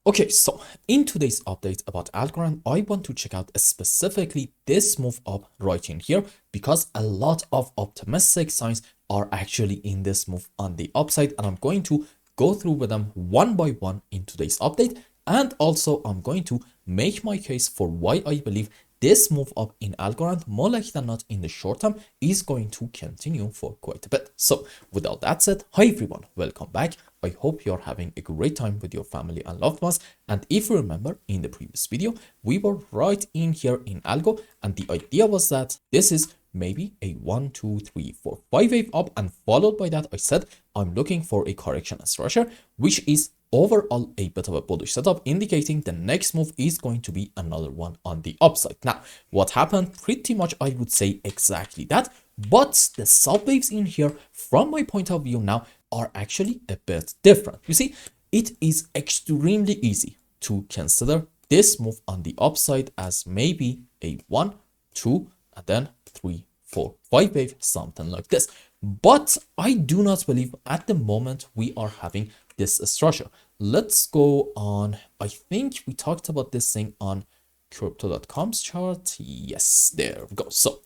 Okay, so in today's update about Algorand, I want to check out specifically this move up right in here because a lot of optimistic signs are actually in this move on the upside, and I'm going to go through with them one by one in today's update. And also I'm going to make my case for why I believe this move up in Algorand, more likely than not in the short term, is going to continue for quite a bit. So with all that said, hi everyone, welcome back. I hope you're having a great time with your family and loved ones. And if you remember in the previous video, we were right in here in Algo, and the idea was that this is maybe a 1, 2, 3, 4, 5 wave up, and followed by that I said I'm looking for a correction structure, which is overall a bit of a bullish setup, indicating the next move is going to be another one on the upside. Now, what happened? Pretty much I would say exactly that, but the subwaves in here, from my point of view now, are actually a bit different. You see, it is extremely easy to consider this move on the upside as maybe a 1, 2, and then 3, 4, 5 wave, something like this. But I do not believe at the moment we are having this structure. Let's go on. I think we talked about this thing on crypto.com's chart. Yes, there we go. So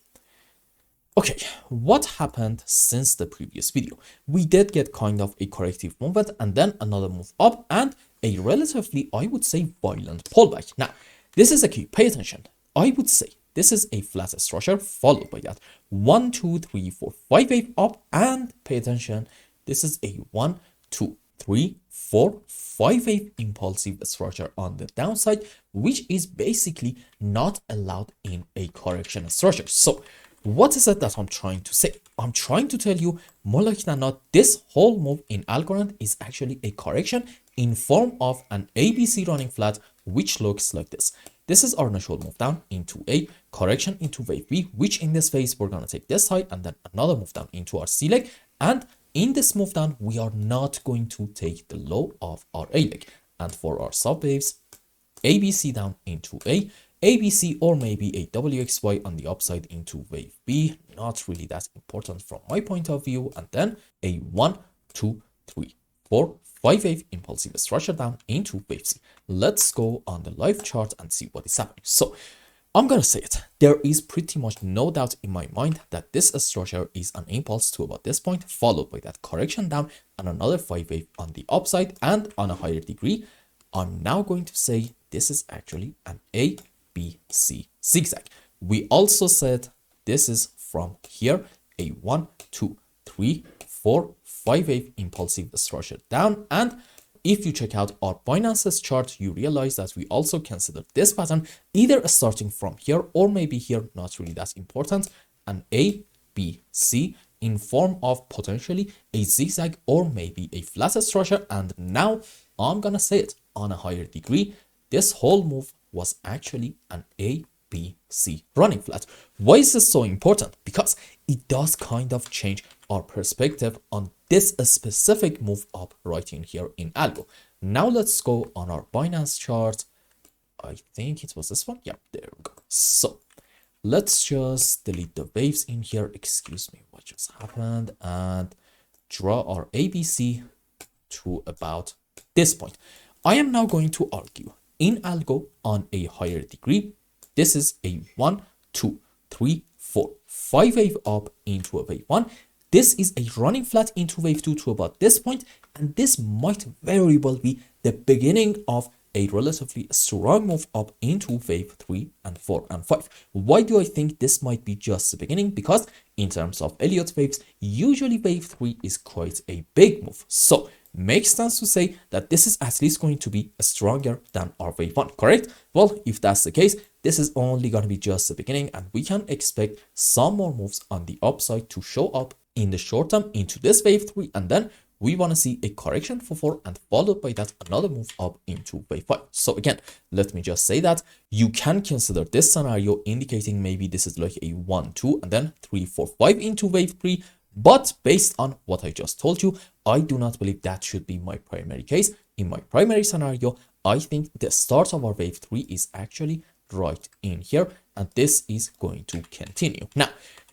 okay, what happened since the previous video? We did get kind of a corrective movement and then another move up and a relatively, I would say, violent pullback. Now, this is a key. Pay attention. I would say this is a flat structure followed by that 1, 2, 3, 4, 5 wave up, and pay attention. This is a 1, 2, 3, 4, 5 wave impulsive structure on the downside, which is basically not allowed in a correction structure. So what is it that I'm trying to say? I'm trying to tell you, more likely than not, this whole move in Algorand is actually a correction in form of an ABC running flat, which looks like this. This is our initial move down into a correction into wave B, which in this phase, we're going to take this high and then another move down into our C leg. And in this move down, we are not going to take the low of our A leg. And for our sub waves, ABC down into A, ABC or maybe a WXY on the upside into wave B, not really that important from my point of view, and then a 1, 2, 3, 4, 5 wave impulsive structure down into wave C. Let's go on the live chart and see what is happening. So I'm gonna say it, there is pretty much no doubt in my mind that this structure is an impulse to about this point, followed by that correction down and another 5 wave on the upside, and on a higher degree, I'm now going to say this is actually an ABC zigzag. We also said this is from here a 1, 2, 3, 4, 5 wave impulsive structure down, and if you check out our Binance's chart, you realize that we also consider this pattern either starting from here or maybe here, not really that important, an ABC in form of potentially a zigzag or maybe a flat structure. And now I'm gonna say it on a higher degree, this whole move was actually an ABC running flat. Why is this so important? Because it does kind of change our perspective on this specific move up right in here in Algo. Now let's go on our Binance chart. I think it was this one. Yeah, there we go. So let's just delete the waves in here. Excuse me, what just happened? And draw our ABC to about this point. I am now going to argue in Algo on a higher degree. This is a 1, 2, 3, 4, 5 wave up into a wave 1. This is a running flat into wave 2 to about this point, and this might very well be the beginning of a relatively strong move up into wave 3 and 4 and 5. Why do I think this might be just the beginning? Because in terms of Elliot waves, usually wave 3 is quite a big move. So makes sense to say that this is at least going to be stronger than our wave 1, correct? Well, if that's the case, this is only going to be just the beginning, and we can expect some more moves on the upside to show up in the short term into this wave 3, and then we want to see a correction for 4 and followed by that another move up into wave 5. So again, let me just say that you can consider this scenario indicating maybe this is like a 1, 2 and then 3, 4, 5 into wave 3. But based on what I just told you, I do not believe that should be my primary case. In my primary scenario, I think the start of our wave 3 is actually right in here, and this is going to continue. Now,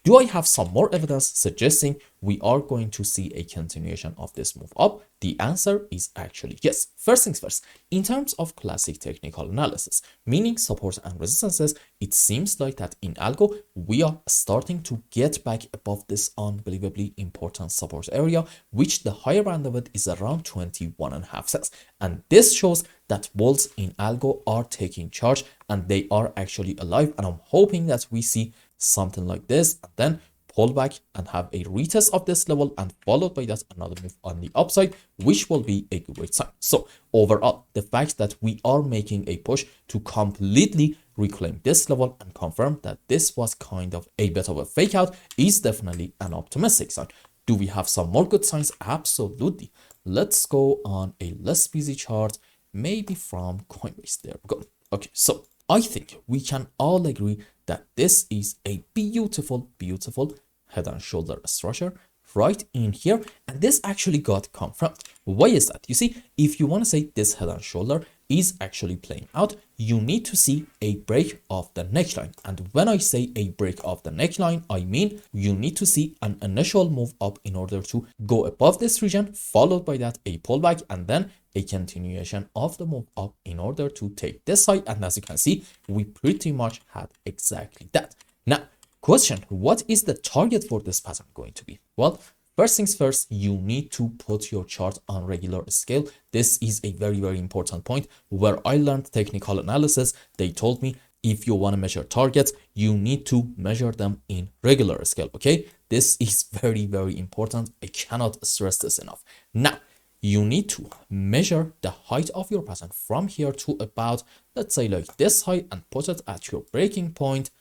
Do I have some more evidence suggesting we are going to see a continuation of this move up? The answer is actually yes. First things first, in terms of classic technical analysis, meaning support and resistances, it seems like that in algo, we are starting to get back above this unbelievably important support area, which the higher band of it is around 21.5 cents. And this shows that bulls in algo are taking charge and they are actually alive. And I'm hoping that we see something like this and then pull back and have a retest of this level and followed by that another move on the upside, which will be a great sign. So overall, the fact that we are making a push to completely reclaim this level and confirm that this was kind of a bit of a fake out is definitely an optimistic sign. Do we have some more good signs? Absolutely. Let's go on a less busy chart, maybe from Coinbase. There we go. Okay, so I think we can all agree that this is a beautiful, beautiful head and shoulder structure right in here. And this actually got confirmed. Why is that? You see, if you want to say this head and shoulder is actually playing out, you need to see a break of the neckline. And when I say a break of the neckline, I mean you need to see an initial move up in order to go above this region, followed by that a pullback, and then a continuation of the move up in order to take this side. And as you can see, we pretty much had exactly that. Now, question, what is the target for this pattern going to be? Well, first things first, you need to put your chart on regular scale. This is a very, very important point. Where I learned technical analysis, they told me if you want to measure targets, you need to measure them in regular scale, okay? This is very, very important. I cannot stress this enough. Now, you need to measure the height of your pattern from here to about, let's say like this height, and put it at your breaking point.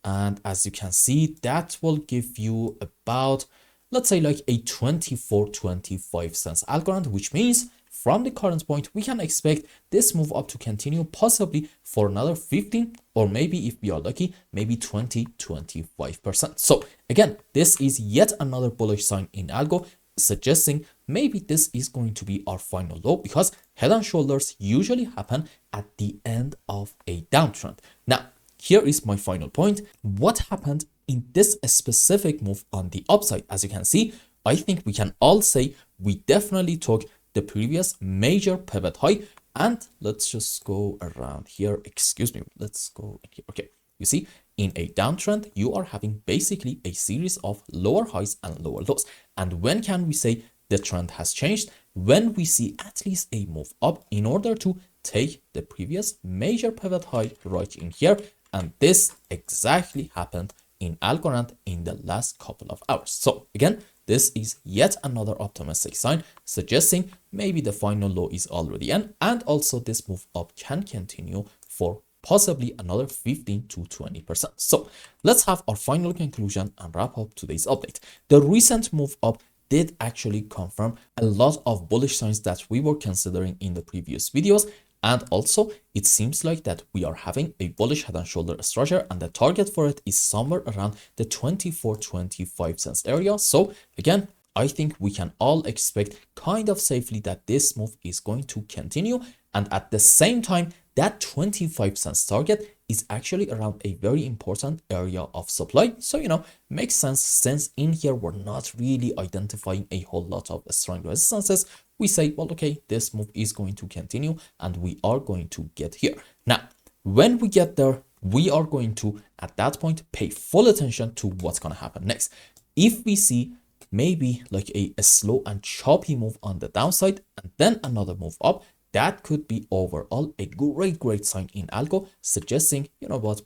And as you can see, that will give you about, let's say like a 24-25 cents Algorand, which means from the current point, we can expect this move up to continue possibly for another 15, or maybe if we are lucky, maybe 20-25%. So again, this is yet another bullish sign in algo, suggesting maybe this is going to be our final low, because head and shoulders usually happen at the end of a downtrend. Now, here is my final point. What happened in this specific move on the upside? As you can see, I think we can all say we definitely took the previous major pivot high. And let's just go around here. Excuse me. Let's go in here. Okay. You see, in a downtrend, you are having basically a series of lower highs and lower lows. And when can we say the trend has changed? When we see at least a move up in order to take the previous major pivot high right in here. And this exactly happened in Algorand in the last couple of hours. So again, this is yet another optimistic sign, suggesting maybe the final low is already in, and also this move up can continue for possibly another 15-20%. So let's have our final conclusion and wrap up today's update. The recent move up did actually confirm a lot of bullish signs that we were considering in the previous videos. And also, it seems like that we are having a bullish head and shoulder structure, and the target for it is somewhere around the 24-25 cents area. So again, I think we can all expect kind of safely that this move is going to continue. And at the same time, that 25 cents target is actually around a very important area of supply. So, makes sense, since in here, we're not really identifying a whole lot of strong resistances. We say, well, okay, this move is going to continue and we are going to get here. Now, when we get there, we are going to, at that point, pay full attention to what's going to happen next. If we see maybe like a slow and choppy move on the downside and then another move up, that could be overall a great sign in algo, suggesting,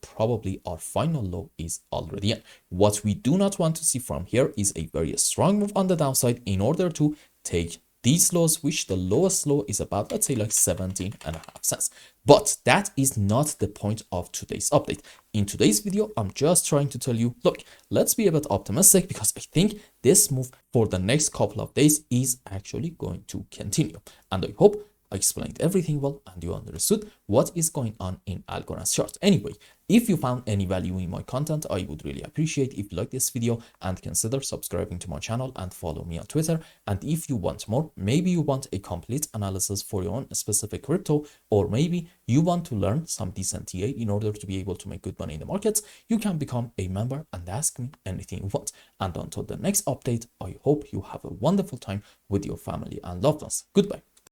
probably our final low is already in. What we do not want to see from here is a very strong move on the downside in order to take these lows, which the lowest low is about, let's say like 17.5 cents. But that is not the point of today's update. In today's video, I'm just trying to tell you, look, let's be a bit optimistic, because I think this move for the next couple of days is actually going to continue. And I hope I explained everything well and you understood what is going on in Algorand's chart. Anyway, if you found any value in my content, I would really appreciate if you like this video and consider subscribing to my channel and follow me on Twitter. And if you want more, maybe you want a complete analysis for your own specific crypto, or maybe you want to learn some decent TA in order to be able to make good money in the markets, you can become a member and ask me anything you want. And until the next update, I hope you have a wonderful time with your family and loved ones. Goodbye.